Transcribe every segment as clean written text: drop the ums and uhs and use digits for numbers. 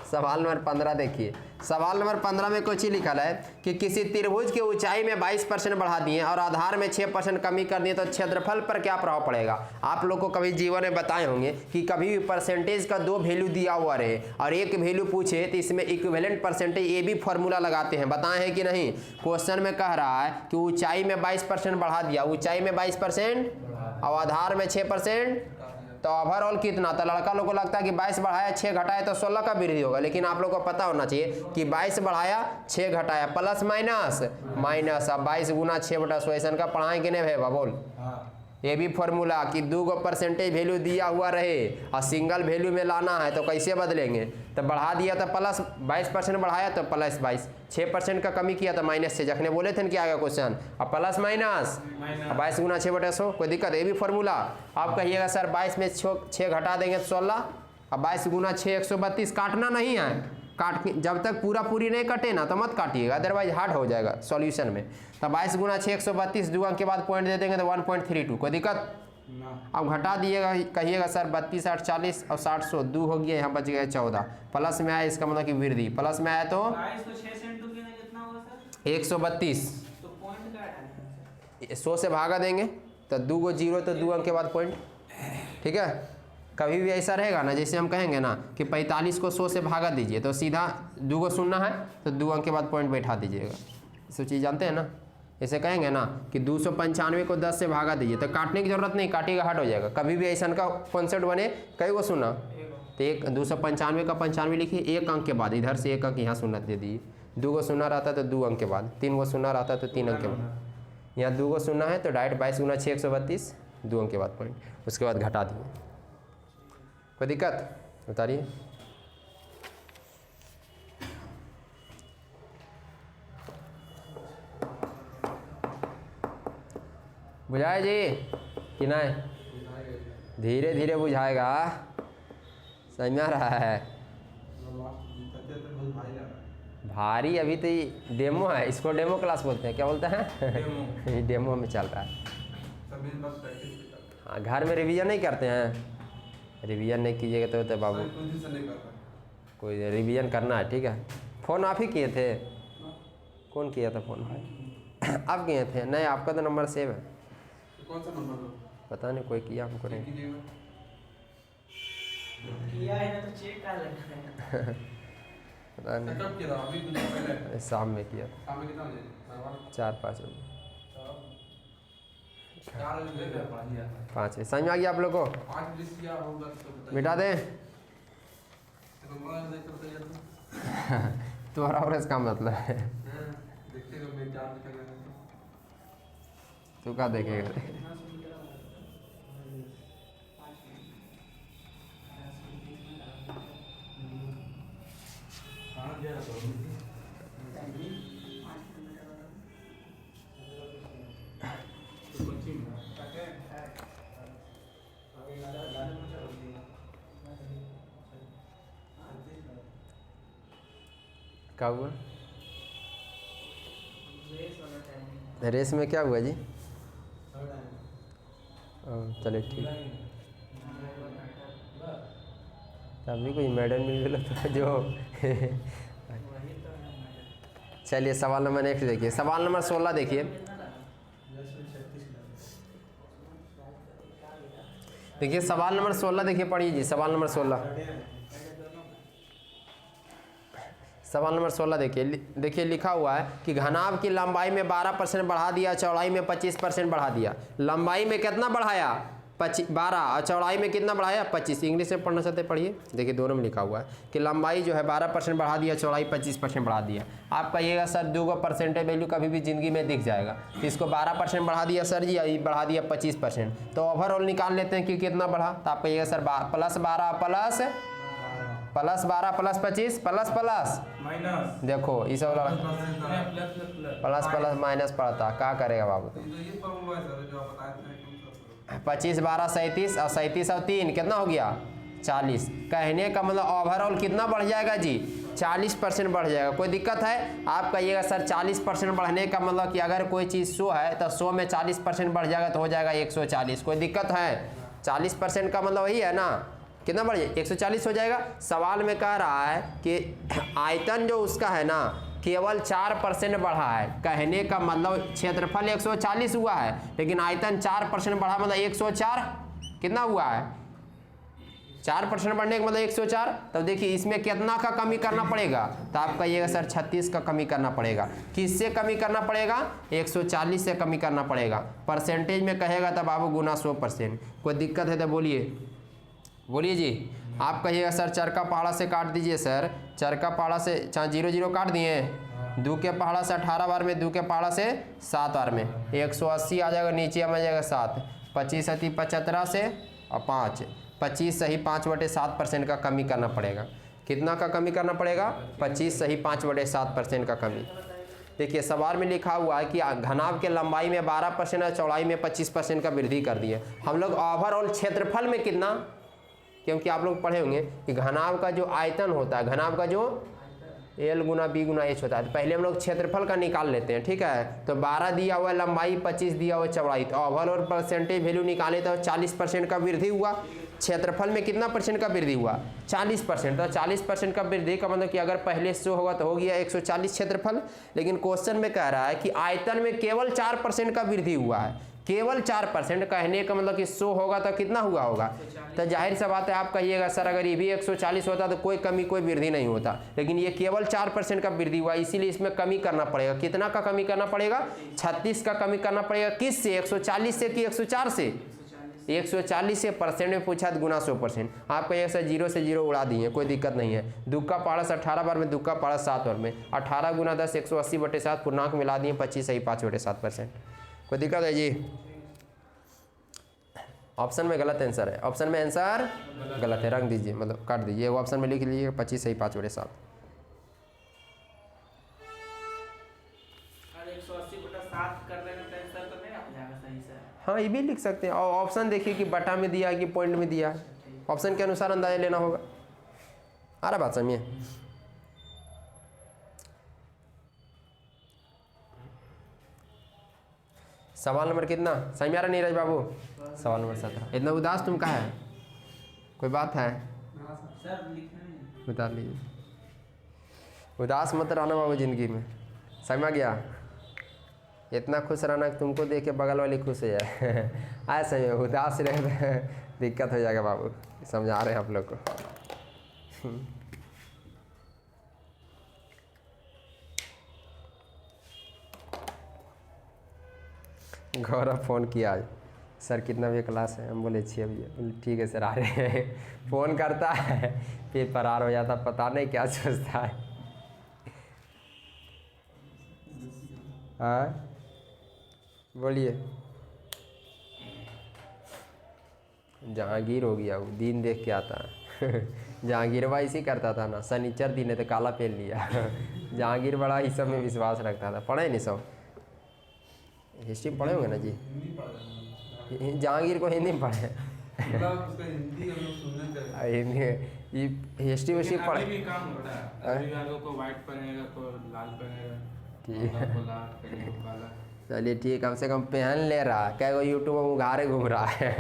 सवाल नंबर 15 देखिए। सवाल नंबर 15 में कुछ ही लिखा है कि किसी त्रिभुज की ऊंचाई में 22% बढ़ा दिए और आधार में 6% कमी कर दिए तो क्षेत्रफल पर क्या प्रभाव पड़ेगा। आप लोग को कभी जीवन में बताए होंगे कि कभी भी परसेंटेज का 2 वैल्यू दिया हुआ रहे और एक वैल्यू पूछे तो इसमें इक्विवेलेंट परसेंटेज ये भी फॉर्मूला लगाते हैं, बताए हैं कि नहीं। क्वेश्चन में कह रहा है कि ऊंचाई में 22% बढ़ा दिया, ऊंचाई में 22% और आधार में 6%, तो ओवरऑल कितना। तो लड़का लोग को लगता है कि 22 बढ़ाया 6 घटाया तो 16 का वृद्धि होगा, लेकिन आप लोग को पता होना चाहिए कि 22 बढ़ाया 6 घटाया प्लस माइनस माइनस। अब 22 गुना 6/100 ऐसा का पढ़ाएं कि नहीं भैया बोल। ये भी फॉर्मूला कि 2 परसेंटेज वैल्यू दिया हुआ रहे और सिंगल वैल्यू में लाना है तो कैसे बदलेंगे। तो बढ़ा दिया तो प्लस 22% बढ़ाया तो प्लस 22, 6% का कमी किया तो माइनस 6, जखने बोले थे क्या आएगा क्वेश्चन। अब प्लस माइनस 22 गुना 6/100, कोई दिक्कत। ये भी फॉर्मूला। आप कहिएगा सर 22 में 6 घटा देंगे तो 16, अब 22 गुना 6 132, काटना नहीं है। काट जब तक पूरी नहीं कटे ना तो मत काटिएगा, अदरवाइज हार्ड हो जाएगा सॉल्यूशन में। तो 22 गुना 6 132, 2 अंक के बाद पॉइंट दे देंगे तो 1.32, कोई दिक्कत। अब घटा दिएगा, कहिएगा सर 32 8 40 और 60 100, 2 हो गया, यहाँ बच गया 14। प्लस में आया इसका मतलब कि वृद्धि, प्लस में आया तो 132, 100 से भागा देंगे तो 2 को 0 तो 2 अंक के बाद पॉइंट, ठीक है। कभी भी ऐसा रहेगा ना, जैसे हम कहेंगे ना कि 45 को 100 से भागा दीजिए तो सीधा 2 को सुनना है तो 2 अंक के बाद पॉइंट बैठा दीजिएगा। इस चीज़ जानते हैं ना। ऐसे कहेंगे ना कि 295 को 10 से भागा दीजिए तो काटने की जरूरत नहीं, काटिएगा हार्ड हो जाएगा। कभी भी ऐसा का कॉन्सेप्ट बने, कई को सुना तो 295 का 95 लिखिए, 1 अंक के बाद इधर से 1 अंक यहाँ सुना दे दीजिए। 2 को सुना रहता है तो 2 अंक के बाद, 3 को सुना रहता है तो 3 अंक के बाद। यहाँ 2 को सुना है तो डायरेक्ट 22 गुना 6 132, 2 अंक के बाद पॉइंट, उसके बाद घटा दिए। कोई दिक्कत बताइए। बुझाए जी कि नहीं, धीरे धीरे बुझाएगा, समझ में आ रहा है। भारी अभी तो ये डेमो है, इसको डेमो क्लास बोलते हैं, क्या बोलते हैं डेमो में चल रहा है। हाँ, घर में रिवीजन नहीं करते हैं, रिवीजन नहीं कीजिएगा तो बाबू कोई रिवीजन करना है, ठीक है। फ़ोन आप ही किए थे, कौन किया था फ़ोन आप किए थे? नहीं, आपका तो नंबर सेव है। कौन सा नंबर? पता नहीं, कोई किया हमको नहीं किया है ना तो चेक कर लेना। पता नहीं, कब किया था? अभी कुछ पहले शाम में किया था। शाम में कितना बजे? 4-5 बजे। 4 बजे 5 बजे। समझ में आ गया आप लोग को? 5 बजे किया होगा तो मिटा दें तो मोबाइल देख कर तैयार तुम्हारा और इसका मतलब है, देखते हो मैं 4 निकल गया तू क्या देखेगा। क्या हुआ रेस में, क्या हुआ जी? चलिए ठीक, तभी कोई मेडल मिल गया तो जो चलिए सवाल नंबर नेक्स्ट देखिए। सवाल नंबर 16 देखिए। देखिए सवाल नंबर 16 देखिए, पढ़िए जी। सवाल नंबर 16, सवाल नंबर 16 देखिए लिखा हुआ है कि घनाभ की लंबाई में 12% बढ़ा दिया, चौड़ाई में 25% बढ़ा दिया। लंबाई में कितना बढ़ाया? 12, और चौड़ाई में कितना बढ़ाया? 25। इंग्लिश में पढ़ना चाहते पढ़िए, देखिए दोनों में लिखा हुआ है कि लंबाई जो है 12% बढ़ा दिया, चौड़ाई 25% बढ़ा दिया। आप कहिएगा सर 2 परसेंटेज वैल्यू कभी भी ज़िंदगी में दिख जाएगा, तो इसको 12% बढ़ा दिया सर जी, ये बढ़ा दिया 25%, तो ओवरऑल निकाल लेते हैं कि कितना बढ़ा। तो आप कहिएगा sir plus 12 plus 12 plus 25 plus plus minus, देखो इस प्लस प्लस माइनस पड़ता, क्या करेगा बाबू। तो ये फॉर्मूला है सर जो आप बताए थे। 25 12 37 और 37 और 3 कितना हो गया? 40। कहने का मतलब ओवरऑल कितना बढ़ जाएगा जी? 40% बढ़ जाएगा। कोई दिक्कत है? आप कहिएगा सर 40% बढ़ने का मतलब कि अगर कोई चीज़ 100 है तो 100 में 40% बढ़ जाएगा तो हो जाएगा 140। कोई दिक्कत है? 40% का मतलब वही है ना, कितना बढ़ जाए 140 हो जाएगा। सवाल में कह रहा है कि आयतन जो उसका है ना केवल 4% बढ़ा है। कहने का मतलब क्षेत्रफल 140 हुआ है लेकिन आयतन 4% बढ़ा, मतलब 104 कितना हुआ है 4% बढ़ने का मतलब 104। तब देखिए इसमें कितना का कमी करना पड़ेगा, तो आप कहिएगा सर 36 का कमी करना पड़ेगा। किससे कमी करना पड़ेगा 140 से कमी करना पड़ेगा। परसेंटेज में कहेगा तब बाबू गुना 100%। कोई दिक्कत है तो बोलिए जी। आप कहिएगा सर चरका पहाड़ा से काट दीजिए सर, चरका पहाड़ा से 0 0 काट दिए, दू के पहाड़ा से 18 बार में, दू के पहाड़ा से 7 बार में 180 आ जाएगा, नीचे आ जाएगा 7, 25 अति 75 से और 5, 25 सही 5/7% का कमी करना पड़ेगा। कितना का कमी करना पड़ेगा 25 सही 5/7% का कमी। देखिए सवाल में लिखा हुआ है कि घनाभ के लंबाई में 12% और चौड़ाई में 25% का वृद्धि कर दिए। हम लोग ओवरऑल क्षेत्रफल में कितना, क्योंकि आप लोग पढ़े होंगे कि घनाभ का जो आयतन होता है, घनाभ का जो L गुना B गुना H होता है, तो पहले हम लोग क्षेत्रफल का निकाल लेते हैं। ठीक है, तो 12 दिया हुआ है लंबाई, 25 दिया हुआ है चौड़ाई, तो ओवरऑल परसेंटेज वैल्यू निकाले तो 40% का वृद्धि हुआ। क्षेत्रफल में कितना परसेंट का वृद्धि हुआ 40%। तो 40% का वृद्धि का मतलब कि अगर पहले 100 होगा तो हो गया 140 क्षेत्रफल। लेकिन क्वेश्चन में कह रहा है कि आयतन में केवल 4% का वृद्धि हुआ है, केवल 4%। कहने का मतलब कि 100 होगा तो कितना हुआ होगा, तो जाहिर सा बात है आप कहिएगा सर अगर ये भी 140 होता तो कोई कमी कोई वृद्धि नहीं होता, लेकिन ये केवल 4% का वृद्धि हुआ, इसीलिए इसमें कमी करना पड़ेगा। कितना का कमी करना पड़ेगा 36 का कमी करना पड़ेगा। किस से 140 से कि 104 से 140 से परसेंट में पूछा तो गुना 100%। आप कहिएगा सर 0 से 0 उड़ा दिए, कोई दिक्कत नहीं है। दुक्का पाड़ा से 18 बार में, दुक्का पाड़ा 7 बार में, 18 गुना 10 180/7, पूर्णांक मिला दिए 25 सही 5/7%। कोई दिक्कत है जी। ऑप्शन में गलत आंसर है, ऑप्शन में आंसर गलत है, रंग दीजिए मतलब काट दीजिए। वो ऑप्शन में लिख लीजिए 25 सही 5/7। 180/7 कर देने का आंसर तो नहीं आ जाएगा सही से। हाँ ये भी लिख सकते हैं। और ऑप्शन देखिए कि बटा में दिया है कि पॉइंट में दिया है, ऑप्शन के अनुसार अंदाजा लेना होगा। आ रहा बात समझिए। सवाल नंबर कितना समझ में आ रहा नीरज बाबू, सवाल नंबर 17। इतना उदास तुम कहाँ है, कोई बात है सर लिखना बता लीजिए। उदास मत रहना बाबू ज़िंदगी में, समझ में आ गया। इतना खुश रहना कि तुमको देख के बगल वाली खुश हो जाए ऐसे में उदास रहे तो दिक्कत हो जाएगा बाबू, समझा रहे हैं आप लोग को। गौरव फ़ोन किया आज, सर कितना बजे क्लास है, हम बोले 6 बजे। बोले ठीक है सर आ रहे हैं। फ़ोन करता है फिर फरार हो जाता, पता नहीं क्या सोचता है। हाँ बोलिए। जहांगीर हो गया वो, दिन देख के आता है। जहांगीरवा इसी करता था ना, शनिचर दिन है तो काला पहन लिया। जहांगीर बड़ा ही सब में विश्वास रखता था। पढ़े नहीं सब हिस्ट्री में पढ़े होंगे ना जी, जहांगीर को हिंदी में पढ़े। हिस्ट्री वस्ट्री पढ़े भी काम हो रहा है, अभी वालों को व्हाइट पहनेगा तो लाल पहनेगा, ठीक है। को लाल कहीं को काला। चलिए ठीक, कम से कम पहन ले रहा। क्या वो यूट्यूब में उगारे घूम रहा है।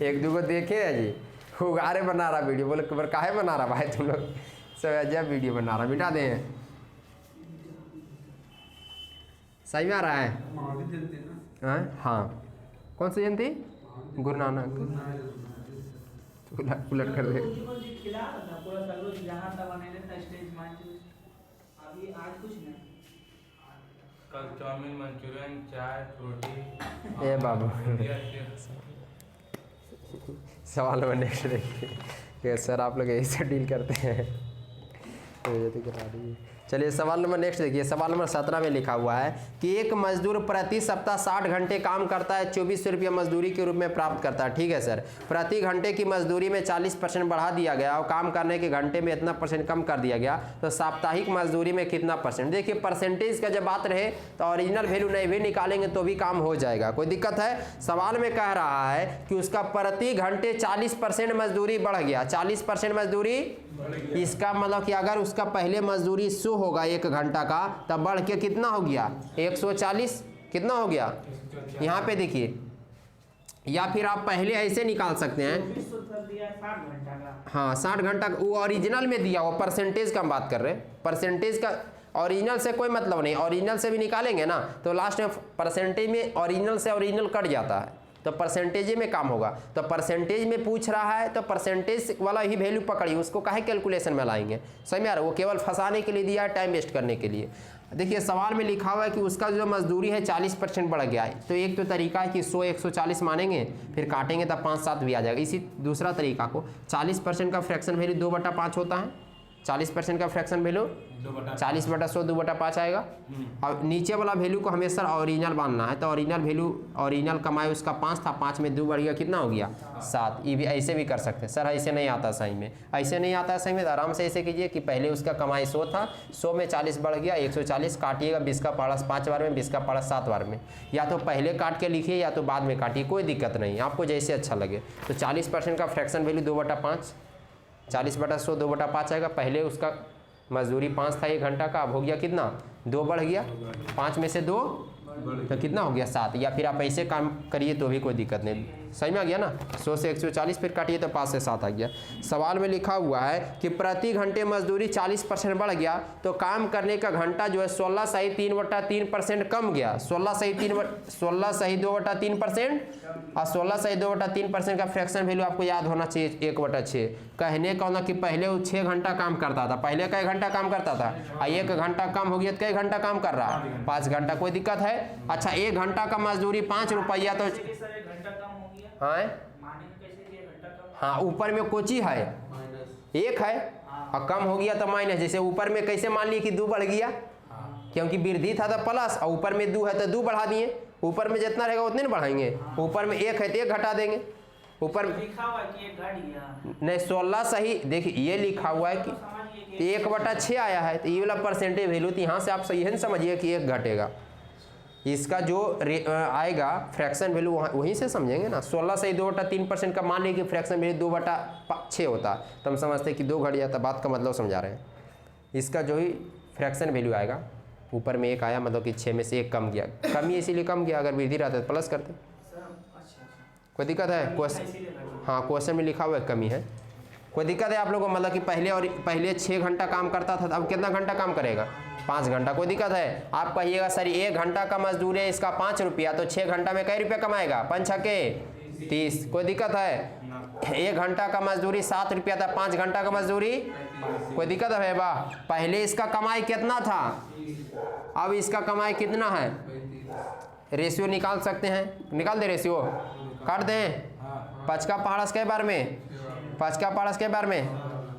एक दो को देखे है जी, उगारे बना रहा वीडियो। बोले खबर काहे बना रहा भाई तुम लोग, सब अजब वीडियो बना रहा। मिटा दें, सही में आ रहा है। महावीर जयंती ना, हाँ कौन सी जयंती, गुरु नानक। उलट कर दे। खिला रहा था पूरा सलोज जहाँ तक बने था स्टेज मंच। अभी आज कुछ नहीं, कल चाउमीन मंचूरियन चाय रोटी। ए बाबू सवाल नंबर नेक्स्ट देखिए। सर आप लोग यही से डील करते हैं, तो करा दीजिए। चलिए सवाल नंबर नेक्स्ट देखिए। सवाल नंबर 17 में लिखा हुआ है कि एक मजदूर प्रति सप्ताह 60 घंटे काम करता है, 2400 रुपया मजदूरी के रूप में प्राप्त करता है। ठीक है सर, प्रति घंटे की मजदूरी में 40% बढ़ा दिया गया और काम करने के घंटे में इतना % कम कर दिया गया, तो साप्ताहिक मजदूरी में कितना %। देखिए परसेंटेज का जब बात रहे तो ओरिजिनल वैल्यू नहीं भी निकालेंगे तो भी काम हो जाएगा, कोई दिक्कत है। सवाल में कह रहा है कि उसका प्रति घंटे 40% मजदूरी बढ़ गया, 40% मजदूरी। इसका मतलब कि अगर उसका पहले मजदूरी 100 होगा 1 घंटा का, तब बढ़ के कितना हो गया 140, कितना हो गया। यहाँ पे देखिए या फिर आप पहले ऐसे निकाल सकते हैं। 2400 दिया 60 घंटा का। हाँ 60 घंटा वो ओरिजिनल में दिया, वो परसेंटेज का हम बात कर रहे हैं। परसेंटेज का ओरिजिनल से कोई मतलब नहीं, ओरिजिनल से भी निकालेंगे ना तो लास्ट में परसेंटेज में ओरिजिनल से ओरिजिनल कट जाता है, तो परसेंटेज में काम होगा। तो परसेंटेज में पूछ रहा है तो परसेंटेज वाला ही वैल्यू पकड़िए, उसको काहे कैलकुलेशन में लाएंगे, समझ में आ रहा है? वो केवल फंसाने के लिए दिया है, टाइम वेस्ट करने के लिए। देखिए सवाल में लिखा हुआ है कि उसका जो मजदूरी है 40% बढ़ गया है। तो एक तो तरीका है कि 100 140 मानेंगे, फिर काटेंगे तब 5-7 भी आ जाएगा। इसी दूसरा तरीका को 40% का फ्रैक्शन वैल्यू 2/5 होता है। 40% का फ्रैक्शन वैल्यू 40/100 2/5 आएगा। और नीचे वाला वैल्यू को हमेशा ओरिजिनल मानना है। तो ओरिजिनल वैल्यू ओरिजिनल कमाई उसका 5 था, 5 में 2 बढ़ गया, कितना हो गया 7। ये भी ऐसे भी कर सकते हैं। सर ऐसे नहीं आता सही में, ऐसे नहीं आता सही में, तो आराम से ऐसे कीजिए कि पहले उसका कमाई 100 था, 100 में 40 बढ़ गया 140, काटिएगा 20 का पारा 5 बार में, 20 का पारा 7 बार में। या तो पहले काट के लिखिए या तो बाद में काटिए, कोई दिक्कत नहीं, आपको जैसे अच्छा लगे। तो 40% का फ्रैक्शन वैल्यू 2/5, 40/100 2/5 आएगा। पहले उसका मजदूरी 5 था 1 घंटा का, अब हो गया कितना 2 बढ़ गया, 5 में से 2 तो कितना हो गया 7। या फिर आप ऐसे काम करिए तो भी कोई दिक्कत नहीं, सही में आ गया ना। 100 से 140 फिर काटिए तो 5 से 7 आ गया। सवाल में लिखा हुआ है कि प्रति घंटे मजदूरी 40% बढ़ गया तो काम करने का घंटा जो है 16 सही 3/3% कम गया। 16 सही 2/3% और 16 सही 2/3% का फ्रैक्शन वैल्यू आपको याद होना चाहिए 1/6। कहने का मतलब कि पहले वो 6 घंटा काम करता था, पहले कई घंटा काम करता था, और 1 घंटा कम हो गया तो कई घंटा काम कर रहा है 5 घंटा, कोई दिक्कत है। अच्छा 1 घंटा का मजदूरी 5 रुपया तो जैसे कि सर 1 घंटा कम हो गया, हाँ माने कैसे कि 1 घंटा कम। हाँ ऊपर में कोची है 1 है और कम हो गया तो माइनस। जैसे ऊपर में कैसे मान लिए कि 2 बढ़ गया, क्योंकि वृद्धि था तो प्लस, और ऊपर में 2 है तो 2 बढ़ा दिए। ऊपर में जितना रहेगा उतने ना बढ़ाएंगे, ऊपर में 1 है तो 1 घटा देंगे। ऊपर लिखा हुआ है कि 1 घट गया, नहीं 16 सही, देखिए ये लिखा हुआ है कि तो समझिए कि 1/6 आया है, तो ये वाला परसेंटेज वैल्यू, तो यहाँ से आप सही है समझिए कि 1 घटेगा। इसका जो आएगा फ्रैक्शन वैल्यू वहीं से समझेंगे ना। 16 से 2/3% का मान लीजिए कि फ्रैक्शन वैल्यू 2/6 होता तो हम समझते हैं कि 2 घट जाता, बात का मतलब समझा रहे हैं। इसका जो ही फ्रैक्शन वैल्यू आएगा, ऊपर में 1 आया मतलब कि 6 में से 1 कम गया, कमी इसीलिए कम गया, अगर वृद्धि रहता तो प्लस करते। सर अच्छा कोई दिक्कत है? क्वेश्चन हाँ क्वेश्चन में लिखा हुआ है कमी है, कोई दिक्कत है आप लोगों को? मतलब कि पहले 6 घंटा काम करता था, अब कितना घंटा काम करेगा 5 घंटा, कोई दिक्कत है? आप कहिएगा सर 1 घंटा का मजदूर है इसका 5 रुपया, तो 6 घंटा में कई रुपया कमाएगा 5 छके 30, कोई दिक्कत है? 1 घंटा का मजदूरी 7 रुपया था, 5 घंटा का मजदूरी, कोई दिक्कत है? बा पहले इसका कमाई कितना था, अब इसका कमाई कितना है, रेशियो निकाल सकते हैं, निकाल दे रेशियो, काट दें 5 का पारस के बार में, 5 का पारस के बार में,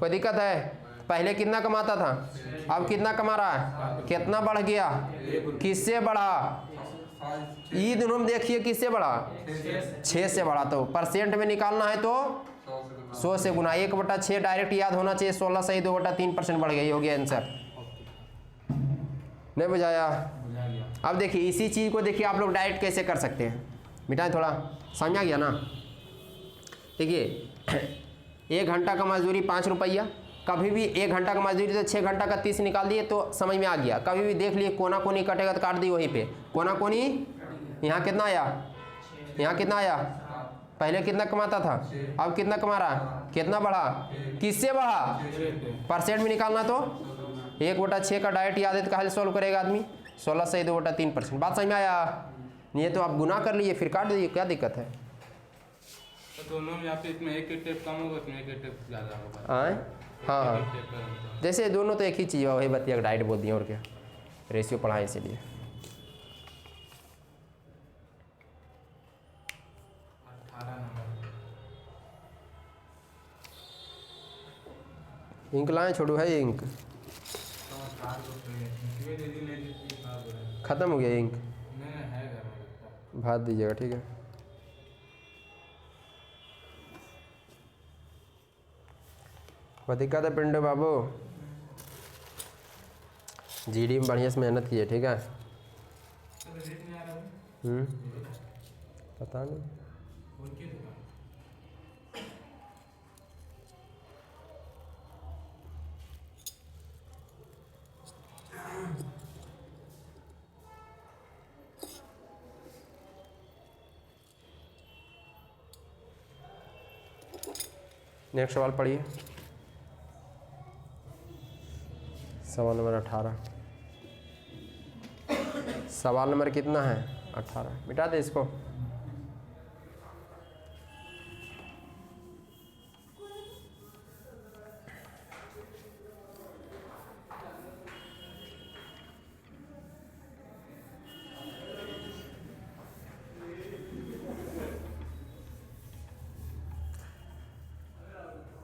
कोई दिक्कत है? पहले कितना कमाता था, अब कितना कमा रहा है, कितना बढ़ गया, किससे बढ़ा, ई दोनों में देखिए किससे बढ़ा, 6 से बढ़ा। तो परसेंट में निकालना है तो 100 से गुना, 1/6 डायरेक्ट याद होना चाहिए। 16 सही 2/3% बढ़ गया, ये हो गया आंसर। नहीं बुझाया? अब देखिए इसी चीज़ को देखिए आप लोग डायरेक्ट कैसे कर सकते हैं, मिटाएं थोड़ा, समझ आ गया ना। देखिए 1 घंटा का मजदूरी 5 रुपया, कभी भी 1 घंटा का मजदूरी तो 6 घंटा का 30 निकाल दिए तो समझ में आ गया। कभी भी देख लिए कोना कोनी कटेगा तो काट दी वहीं पे, कोना कोनी यहाँ कितना आया, यहाँ कितना आया, पहले कितना कमाता था अब कितना कमा रहा है, कितना बढ़ा, किससे बढ़ा, परसेंट में निकालना तो 1/6 का डायरेक्ट याद है तो कहाँ सॉल्व करेगा आदमी, 16 से 2/3%। बात समझ में आया? नहीं तो आप गुना कर लीजिए फिर काट दीजिए, क्या दिक्कत है? तो दोनों में आप इसमें एक टेप कम होगा, इसमें एक टेप ज़्यादा होगा। हाँ हाँ जैसे दोनों तो एक ही चीज़ है, वही बतिया डाइट बोल दिए और क्या, रेशियो पढ़ाए इसीलिए। 18 नंबर इंक लाएँ, छोड़ू है इंक, ख़त्म हो गया इंक, है घर में, भाग दीजिएगा ठीक है। कोई दिक्कत है पिंडो बाबू? जीडी में बढ़िया से मेहनत कीजिए ठीक है। पता नहीं नेक्स्ट सवाल पढ़िए। सवाल नंबर 18। सवाल नंबर कितना है? 18। मिटा दे इसको।